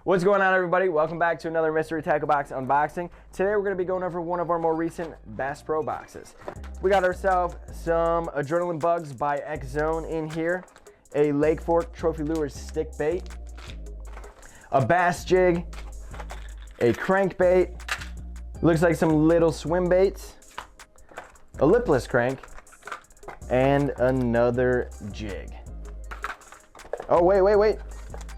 What's going on, everybody? Welcome back to another mystery tackle box unboxing. Today we're going to be going over one of our more recent Bass Pro boxes. We got ourselves some Adrenaline Bugs by XZone in here, a Lake Fork Trophy Lures stick bait, a bass jig, a crankbait, looks like some little swim baits, a lipless crank, and another jig. Oh, wait.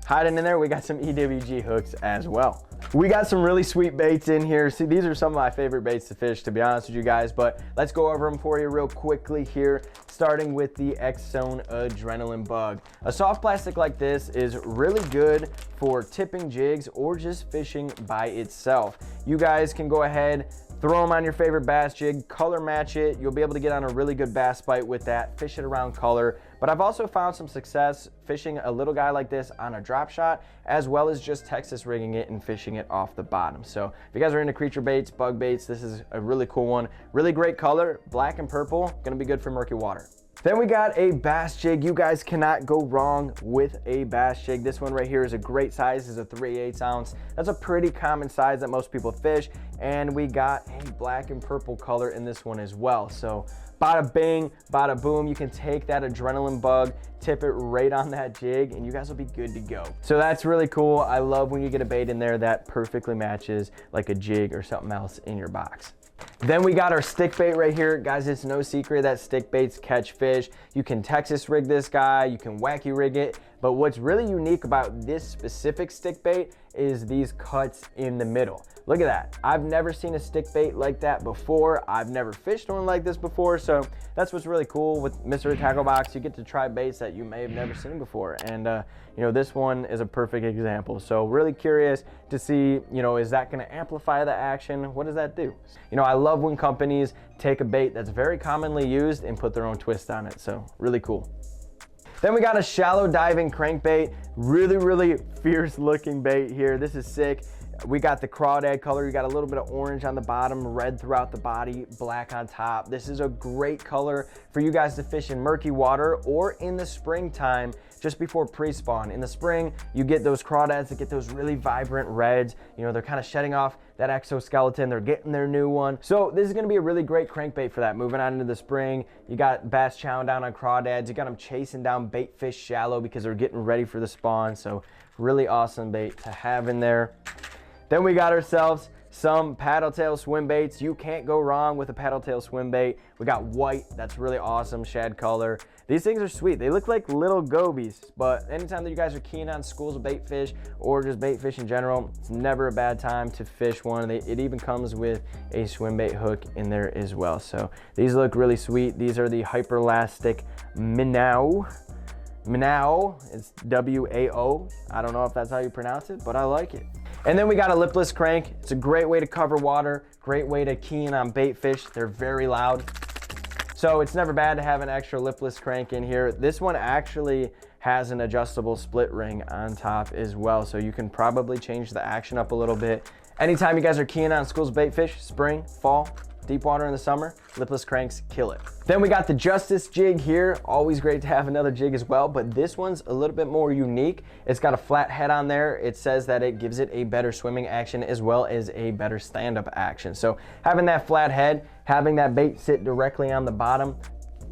Hiding in there, we got some EWG hooks as well. We got some really sweet baits in here. See, these are some of my favorite baits to fish, to be honest with you guys, but let's go over them for you real quickly here, starting with the XZone Adrenaline Bug. A soft plastic like this is really good for tipping jigs or just fishing by itself. You guys can go ahead, throw them on your favorite bass jig, color match it. You'll be able to get on a really good bass bite with that, fish it around color. But I've also found some success fishing a little guy like this on a drop shot, as well as just Texas rigging it and fishing it off the bottom. So if you guys are into creature baits, bug baits, this is a really cool one. Really great color, black and purple, gonna be good for murky water. Then we got a bass jig. You guys cannot go wrong with a bass jig. This one right here is a great size, is a 3/8 ounce. That's a pretty common size that most people fish. And we got a black and purple color in this one as well. So bada bing, bada boom, you can take that Adrenaline Bug, tip it right on that jig, and you guys will be good to go. So that's really cool. I love when you get a bait in there that perfectly matches like a jig or something else in your box. Then we got our stick bait right here. Guys, it's no secret that stick baits catch fish. You can Texas rig this guy, you can wacky rig it, but what's really unique about this specific stick bait is these cuts in the middle. Look at that. I've never seen a stick bait like that before. I've never fished one like this before, so that's what's really cool with Mystery Tackle Box. You get to try baits that you may have never seen before, and you know, this one is a perfect example. So really curious to see, you know, is that gonna amplify the action? What does that do? You know, I love when companies take a bait that's very commonly used and put their own twist on it, so really cool. Then we got a shallow diving crankbait. Really fierce looking bait here. This is sick. We got the crawdad color. You got a little bit of orange on the bottom, red throughout the body, black on top. This is a great color for you guys to fish in murky water or in the springtime just before pre-spawn. In the spring, you get those crawdads that get those really vibrant reds. You know, they're kind of shedding off that exoskeleton. They're getting their new one. So this is gonna be a really great crankbait for that. Moving on into the spring, you got bass chowing down on crawdads. You got them chasing down bait fish shallow because they're getting ready for the spawn. So really awesome bait to have in there. Then we got ourselves some paddle tail swim baits. You can't go wrong with a paddle tail swim bait. We got white, that's really awesome, shad color. These things are sweet. They look like little gobies, but anytime that you guys are keen on schools of bait fish or just bait fish in general, it's never a bad time to fish one. It even comes with a swim bait hook in there as well. So these look really sweet. These are the Hyperlastic Minnow. It's W-A-O. I don't know if that's how you pronounce it, but I like it. And then we got a lipless crank. It's a great way to cover water, great way to key in on bait fish. They're very loud. So it's never bad to have an extra lipless crank in here. This one actually has an adjustable split ring on top as well. So you can probably change the action up a little bit. Anytime you guys are keying on schools of bait fish, spring, fall, deep water in the summer, lipless cranks kill it. Then we got the Justice jig here. Always great to have another jig as well, but this one's a little bit more unique. It's got a flat head on there. It says that it gives it a better swimming action as well as a better stand-up action. So having that flat head, having that bait sit directly on the bottom,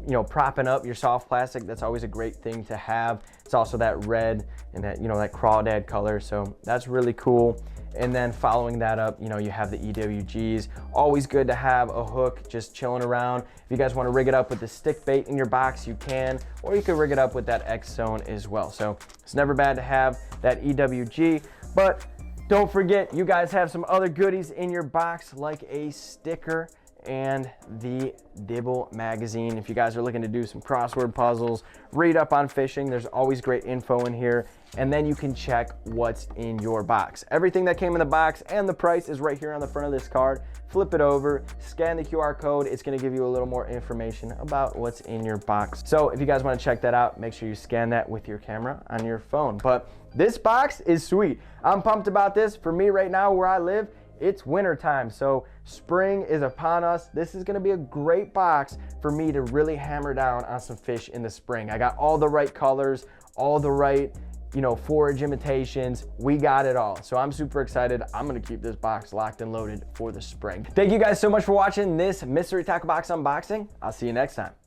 you know, propping up your soft plastic, that's always a great thing to have. It's also that red and that, you know, that crawdad color, so that's really cool. And then following that up, you know, you have the EWGs. Always good to have a hook just chilling around. If you guys want to rig it up with the stick bait in your box, you can, or you can rig it up with that XZone as well. So it's never bad to have that EWG, but don't forget, you guys have some other goodies in your box like a sticker and the Dibble magazine. If you guys are looking to do some crossword puzzles, read up on fishing, there's always great info in here, and then you can check what's in your box. Everything that came in the box and the price is right here on the front of this card. Flip it over, scan the QR code, it's gonna give you a little more information about what's in your box. So if you guys wanna check that out, make sure you scan that with your camera on your phone. But this box is sweet. I'm pumped about this. For me right now where I live, it's winter time, so spring is upon us. This is gonna be a great box for me to really hammer down on some fish in the spring. I got all the right colors, all the right you know, forage imitations. We got it all. So I'm super excited. I'm gonna keep this box locked and loaded for the spring. Thank you guys so much for watching this mystery tackle box unboxing. I'll see you next time.